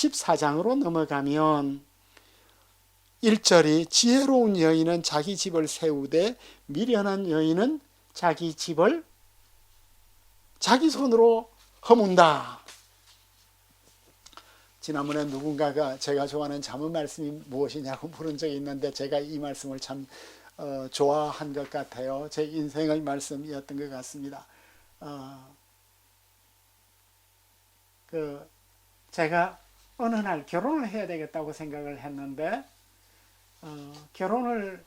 14장으로 넘어가면 1절이 지혜로운 여인은 자기 집을 세우되 미련한 여인은 자기 집을 자기 손으로 허문다. 지난번에 누군가가 제가 좋아하는 잠언 말씀이 무엇이냐고 물은 적이 있는데 제가 이 말씀을 참 좋아한 것 같아요. 제 인생의 말씀이었던 것 같습니다. 제가 어느 날 결혼을 해야 되겠다고 생각을 했는데 결혼을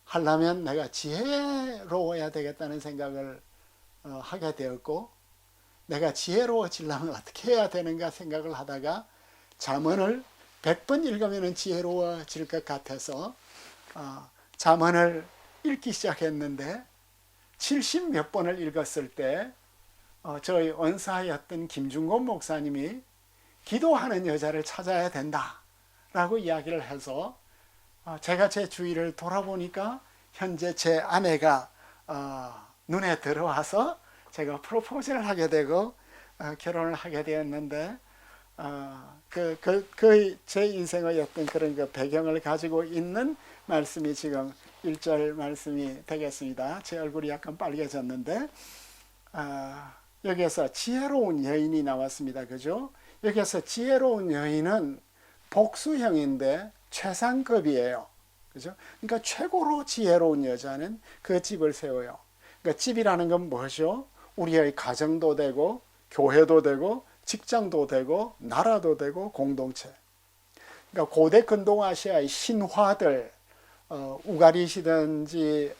하려면 내가 지혜로워야 되겠다는 생각을 하게 되었고, 내가 지혜로워지려면 어떻게 해야 되는가 생각을 하다가 잠언을 100번 읽으면 지혜로워질 것 같아서 잠언을 읽기 시작했는데 70몇 번을 읽었을 때 저희 원사였던 김중곤 목사님이 기도하는 여자를 찾아야 된다 라고 이야기를 해서 제가 제 주위를 돌아보니까 현재 제 아내가 눈에 들어와서 제가 프로포즈를 하게 되고 결혼을 하게 되었는데 제 인생의 어떤 그런 그 배경을 가지고 있는 말씀이 지금 1절 말씀이 되겠습니다. 제 얼굴이 약간 빨개졌는데 여기에서 지혜로운 여인이 나왔습니다. 그죠? 여기에서 지혜로운 여인은 복수형인데 최상급이에요. 그죠? 그러니까 최고로 지혜로운 여자는 그 집을 세워요. 그러니까 집이라는 건 뭐죠? 우리의 가정도 되고 교회도 되고 직장도 되고 나라도 되고 공동체. 그러니까 고대 근동아시아의 신화들, 우가리시든지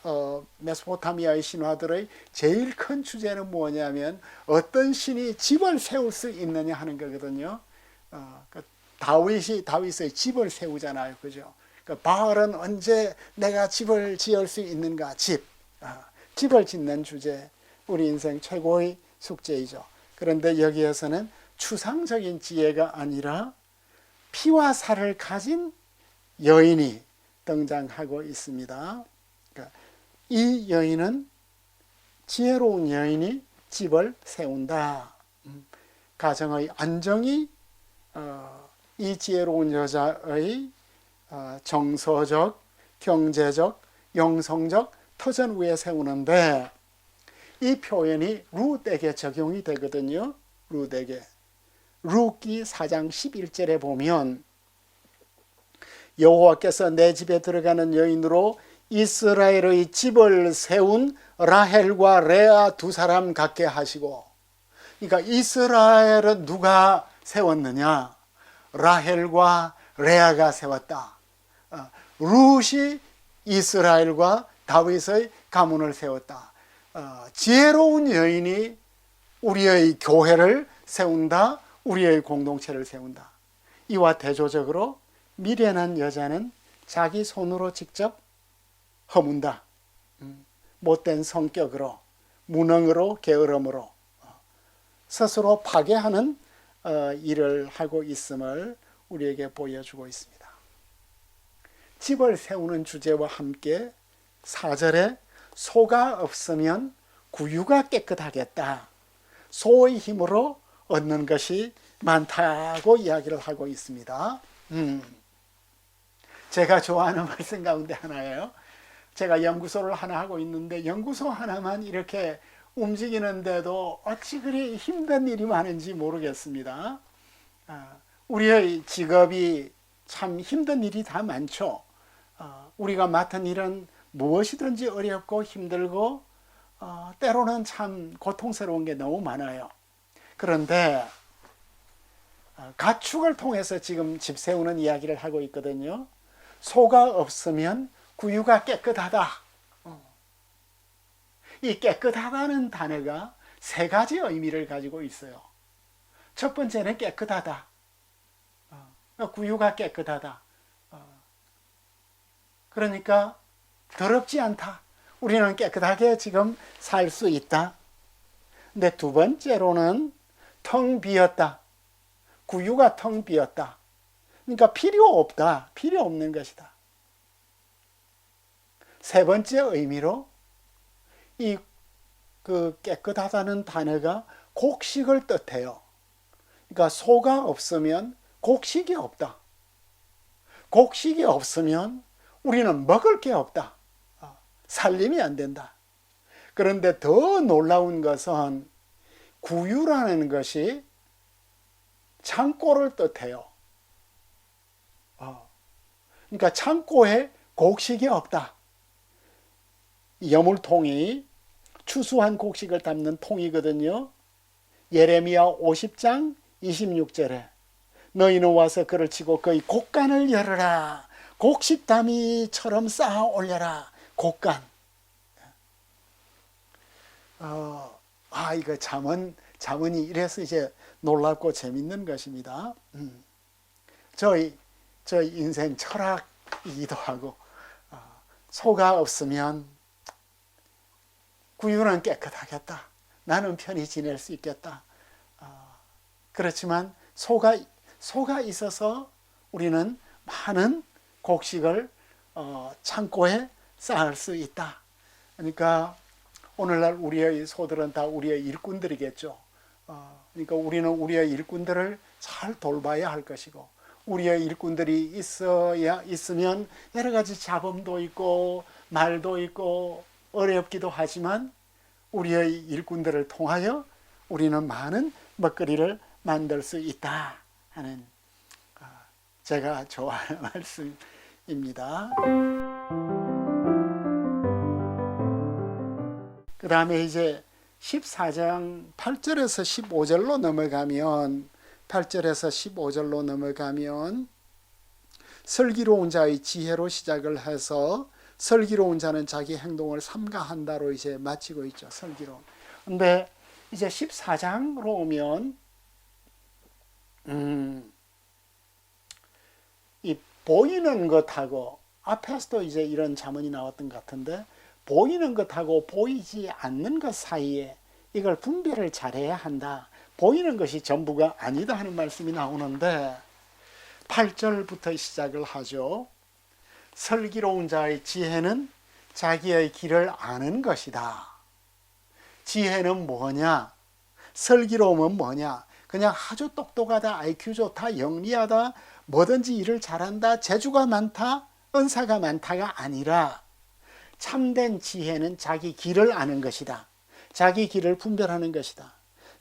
메소포타미아의 신화들의 제일 큰 주제는 뭐냐면 어떤 신이 집을 세울 수 있느냐 하는 거거든요. 다윗의 집을 세우잖아요. 그죠? 바알은 언제 내가 집을 지을 수 있는가? 집을 짓는 주제, 우리 인생 최고의 숙제이죠. 그런데 여기에서는 추상적인 지혜가 아니라 피와 살을 가진 여인이 등장하고 있습니다. 이 여인은 지혜로운 여인이 집을 세운다. 가정의 안정이 이 지혜로운 여자의 정서적, 경제적, 영성적 터전 위에 세우는데, 이 표현이 룻에게 적용이 되거든요. 룻에게. 룻기 4장 11절에 보면 여호와께서 내 집에 들어가는 여인으로 이스라엘의 집을 세운 라헬과 레아 두 사람 같게 하시고, 그러니까 이스라엘은 누가 세웠느냐? 라헬과 레아가 세웠다. 룻이 이스라엘과 다윗의 가문을 세웠다. 지혜로운 여인이 우리의 교회를 세운다. 우리의 공동체를 세운다. 이와 대조적으로 미련한 여자는 자기 손으로 직접 허문다. 못된 성격으로, 무능으로, 게으름으로 스스로 파괴하는 일을 하고 있음을 우리에게 보여주고 있습니다. 집을 세우는 주제와 함께 4절에 소가 없으면 구유가 깨끗하겠다. 소의 힘으로 얻는 것이 많다고 이야기를 하고 있습니다. 제가 좋아하는 말씀 가운데 하나예요. 제가 연구소를 하나 하고 있는데 연구소 하나만 이렇게 움직이는데도 어찌 그리 힘든 일이 많은지 모르겠습니다. 우리의 직업이 참 힘든 일이 다 많죠. 우리가 맡은 일은 무엇이든지 어렵고 힘들고 때로는 참 고통스러운 게 너무 많아요. 그런데 가축을 통해서 지금 집 세우는 이야기를 하고 있거든요. 소가 없으면 구유가 깨끗하다. 이 깨끗하다는 단어가 세 가지 의미를 가지고 있어요. 첫 번째는 깨끗하다. 구유가 깨끗하다. 그러니까 더럽지 않다. 우리는 깨끗하게 지금 살 수 있다. 근데 두 번째로는 텅 비었다. 구유가 텅 비었다. 그러니까 필요 없다. 필요 없는 것이다. 세 번째 의미로 이 깨끗하다는 단어가 곡식을 뜻해요. 그러니까 소가 없으면 곡식이 없다. 곡식이 없으면 우리는 먹을 게 없다. 살림이 안 된다. 그런데 더 놀라운 것은 구유라는 것이 창고를 뜻해요. 그러니까 창고에 곡식이 없다. 여물통이 추수한 곡식을 담는 통이거든요. 예레미야 50장 26절에 너희는 와서 그를 치고 그의 곡간을 열어라. 곡식더미처럼 쌓아 올려라. 곡간. 이거 잠언이 이래서 이제 놀랍고 재밌는 것입니다. 저희 인생 철학이기도 하고, 소가 없으면 구유는 깨끗하겠다. 나는 편히 지낼 수 있겠다. 그렇지만 소가 있어서 우리는 많은 곡식을 창고에 쌓을 수 있다. 그러니까 오늘날 우리의 소들은 다 우리의 일꾼들이겠죠. 그러니까 우리는 우리의 일꾼들을 잘 돌봐야 할 것이고, 우리의 일꾼들이 있으면 여러 가지 잡음도 있고 말도 있고 어렵기도 하지만 우리의 일꾼들을 통하여 우리는 많은 먹거리를 만들 수 있다 하는 제가 좋아하는 말씀입니다. 그 다음에 이제 14장 8절에서 15절로 넘어가면 8절에서 15절로 넘어가면 슬기로운 자의 지혜로 시작을 해서 슬기로운 자는 자기 행동을 삼가한다로 이제 마치고 있죠. 슬기로운. 근데 이제 14장으로 오면 이 보이는 것하고 앞에서도 이제 이런 잠언이 나왔던 것 같은데 보이는 것하고 보이지 않는 것 사이에 이걸 분별을 잘해야 한다. 보이는 것이 전부가 아니다 하는 말씀이 나오는데 8절부터 시작을 하죠. 슬기로운 자의 지혜는 자기의 길을 아는 것이다. 지혜는 뭐냐? 슬기로움은 뭐냐? 그냥 아주 똑똑하다, IQ 좋다, 영리하다, 뭐든지 일을 잘한다, 재주가 많다, 은사가 많다가 아니라 참된 지혜는 자기 길을 아는 것이다. 자기 길을 분별하는 것이다.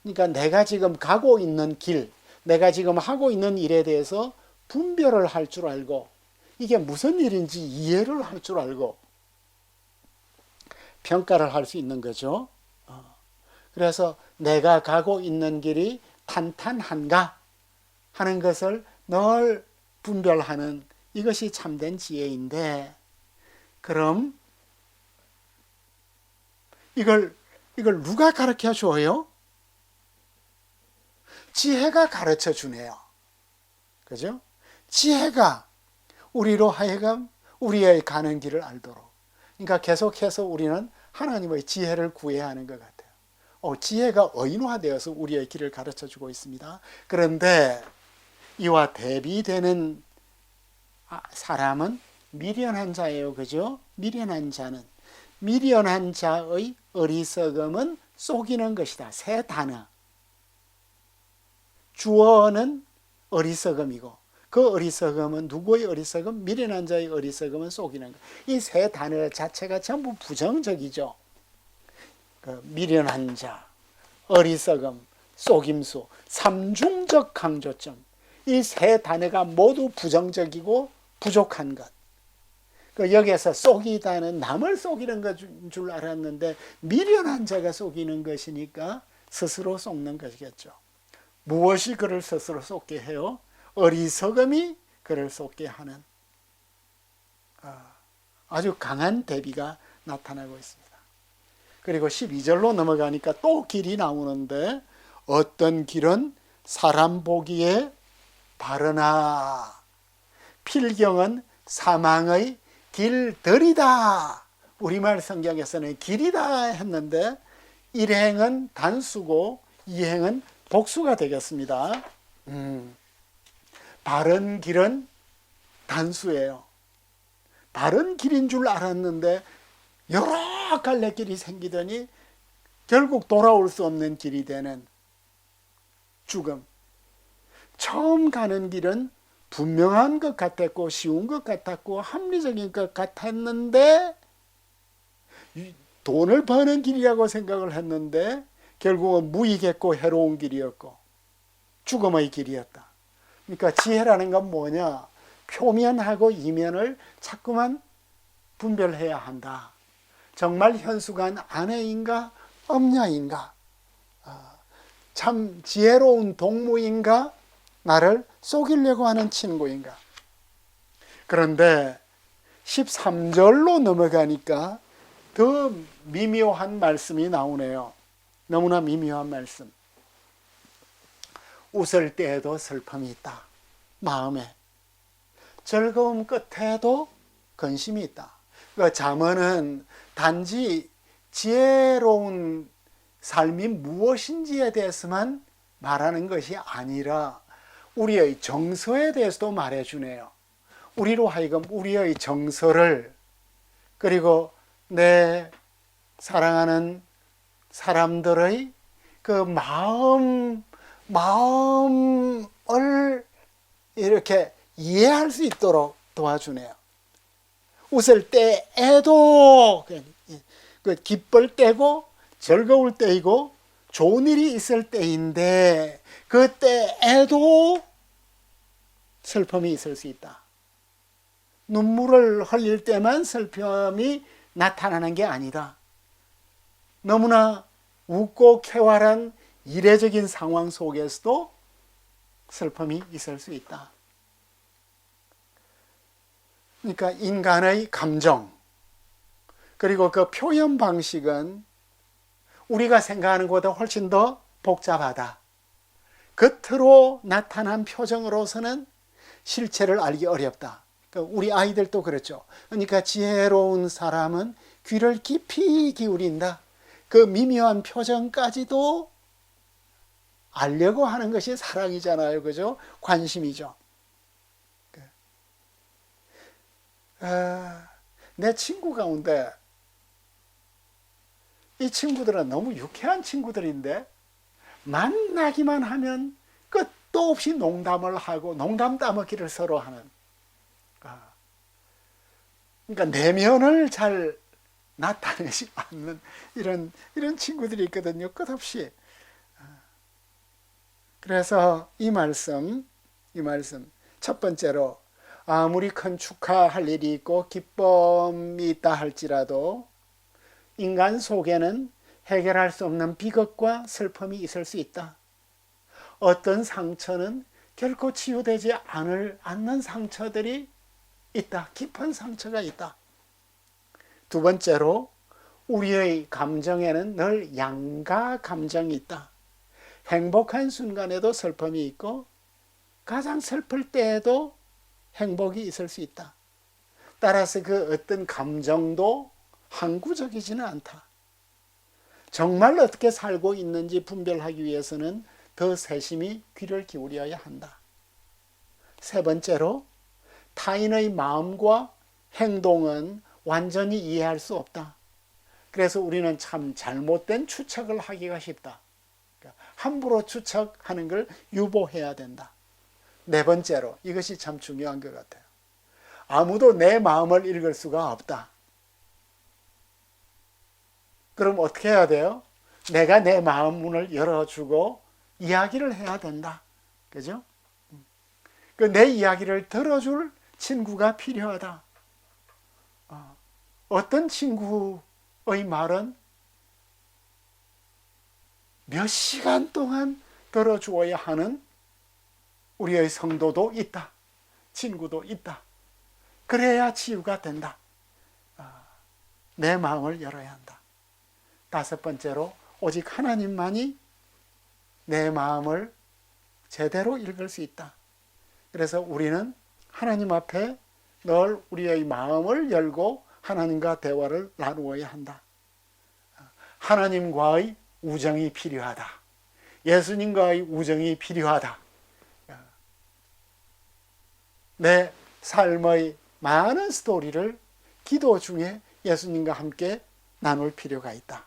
그러니까 내가 지금 가고 있는 길, 내가 지금 하고 있는 일에 대해서 분별을 할 줄 알고 이게 무슨 일인지 이해를 할 줄 알고 평가를 할 수 있는 거죠. 그래서 내가 가고 있는 길이 탄탄한가 하는 것을 늘 분별하는 이것이 참된 지혜인데 그럼 이걸 누가 가르쳐 줘요? 지혜가 가르쳐 주네요. 그죠? 지혜가 우리로 하여금 우리의 가는 길을 알도록. 그러니까 계속해서 우리는 하나님의 지혜를 구해야 하는 것 같아요. 지혜가 의인화되어서 우리의 길을 가르쳐 주고 있습니다. 그런데 이와 대비되는 사람은 미련한 자예요. 그죠? 미련한 자의 어리석음은 속이는 것이다. 세 단어. 주어는 어리석음이고 그 어리석음은 누구의 어리석음? 미련한 자의 어리석음은 속이는 것. 이 세 단어 자체가 전부 부정적이죠. 미련한 자, 어리석음, 속임수, 삼중적 강조점. 이 세 단어가 모두 부정적이고 부족한 것. 여기에서 속이다는 남을 속이는 것인 줄 알았는데 미련한 자가 속이는 것이니까 스스로 속는 것이겠죠. 무엇이 그를 스스로 속게 해요? 어리석음이 그를 속게 하는 아주 강한 대비가 나타나고 있습니다. 그리고 12절로 넘어가니까 또 길이 나오는데 어떤 길은 사람 보기에 바르나 필경은 사망의 길들이다. 우리말 성경에서는 길이다 했는데 일행은 단수고 이행은 복수가 되겠습니다. 바른 길은 단수예요. 바른 길인 줄 알았는데 여러 갈래길이 생기더니 결국 돌아올 수 없는 길이 되는 죽음. 처음 가는 길은 분명한 것 같았고 쉬운 것 같았고 합리적인 것 같았는데 돈을 버는 길이라고 생각을 했는데 결국은 무익했고 해로운 길이었고 죽음의 길이었다. 그러니까 지혜라는 건 뭐냐? 표면하고 이면을 자꾸만 분별해야 한다. 정말 현수간 아내인가 엄녀인가? 참 지혜로운 동무인가? 나를 속이려고 하는 친구인가? 그런데 13절로 넘어가니까 더 미묘한 말씀이 나오네요. 너무나 미묘한 말씀. 웃을 때에도 슬픔이 있다. 마음에. 즐거움 끝에도 근심이 있다. 그러니까 잠언은 단지 지혜로운 삶이 무엇인지에 대해서만 말하는 것이 아니라 우리의 정서에 대해서도 말해주네요. 우리로 하여금 우리의 정서를 그리고 내 사랑하는 사람들의 그 마음을 이렇게 이해할 수 있도록 도와주네요. 웃을 때에도 그 기쁠 때고 즐거울 때이고 좋은 일이 있을 때인데 그때에도 슬픔이 있을 수 있다. 눈물을 흘릴 때만 슬픔이 나타나는 게 아니다. 너무나 웃고 쾌활한 이례적인 상황 속에서도 슬픔이 있을 수 있다. 그러니까 인간의 감정 그리고 그 표현 방식은 우리가 생각하는 것보다 훨씬 더 복잡하다. 겉으로 나타난 표정으로서는 실체를 알기 어렵다. 그러니까 우리 아이들도 그렇죠. 그러니까 지혜로운 사람은 귀를 깊이 기울인다. 그 미묘한 표정까지도 알려고 하는 것이 사랑이잖아요. 그죠? 관심이죠. 내 친구 가운데 이 친구들은 너무 유쾌한 친구들인데 만나기만 하면 끝도 없이 농담을 하고 농담 따먹기를 서로 하는, 그러니까 내면을 잘 나타내지 않는 이런 친구들이 있거든요. 끝없이. 그래서 이 말씀 첫 번째로 아무리 큰 축하할 일이 있고 기쁨이 있다 할지라도 인간 속에는 해결할 수 없는 비극과 슬픔이 있을 수 있다. 어떤 상처는 결코 치유되지 않는 상처들이 있다. 깊은 상처가 있다. 두 번째로 우리의 감정에는 늘 양가 감정이 있다. 행복한 순간에도 슬픔이 있고 가장 슬플 때에도 행복이 있을 수 있다. 따라서 그 어떤 감정도 항구적이지는 않다. 정말 어떻게 살고 있는지 분별하기 위해서는 더 세심히 귀를 기울여야 한다. 세 번째로 타인의 마음과 행동은 완전히 이해할 수 없다. 그래서 우리는 참 잘못된 추측을 하기가 쉽다. 함부로 추측하는 걸 유보해야 된다. 네 번째로 이것이 참 중요한 것 같아요. 아무도 내 마음을 읽을 수가 없다. 그럼 어떻게 해야 돼요? 내가 내 마음 문을 열어주고 이야기를 해야 된다. 그죠? 내 이야기를 들어줄 친구가 필요하다. 어떤 친구의 말은 몇 시간 동안 들어주어야 하는 우리의 성도도 있다. 친구도 있다. 그래야 치유가 된다. 내 마음을 열어야 한다. 다섯 번째로 오직 하나님만이 내 마음을 제대로 읽을 수 있다. 그래서 우리는 하나님 앞에 늘 우리의 마음을 열고 하나님과 대화를 나누어야 한다. 하나님과의 우정이 필요하다. 예수님과의 우정이 필요하다. 내 삶의 많은 스토리를 기도 중에 예수님과 함께 나눌 필요가 있다.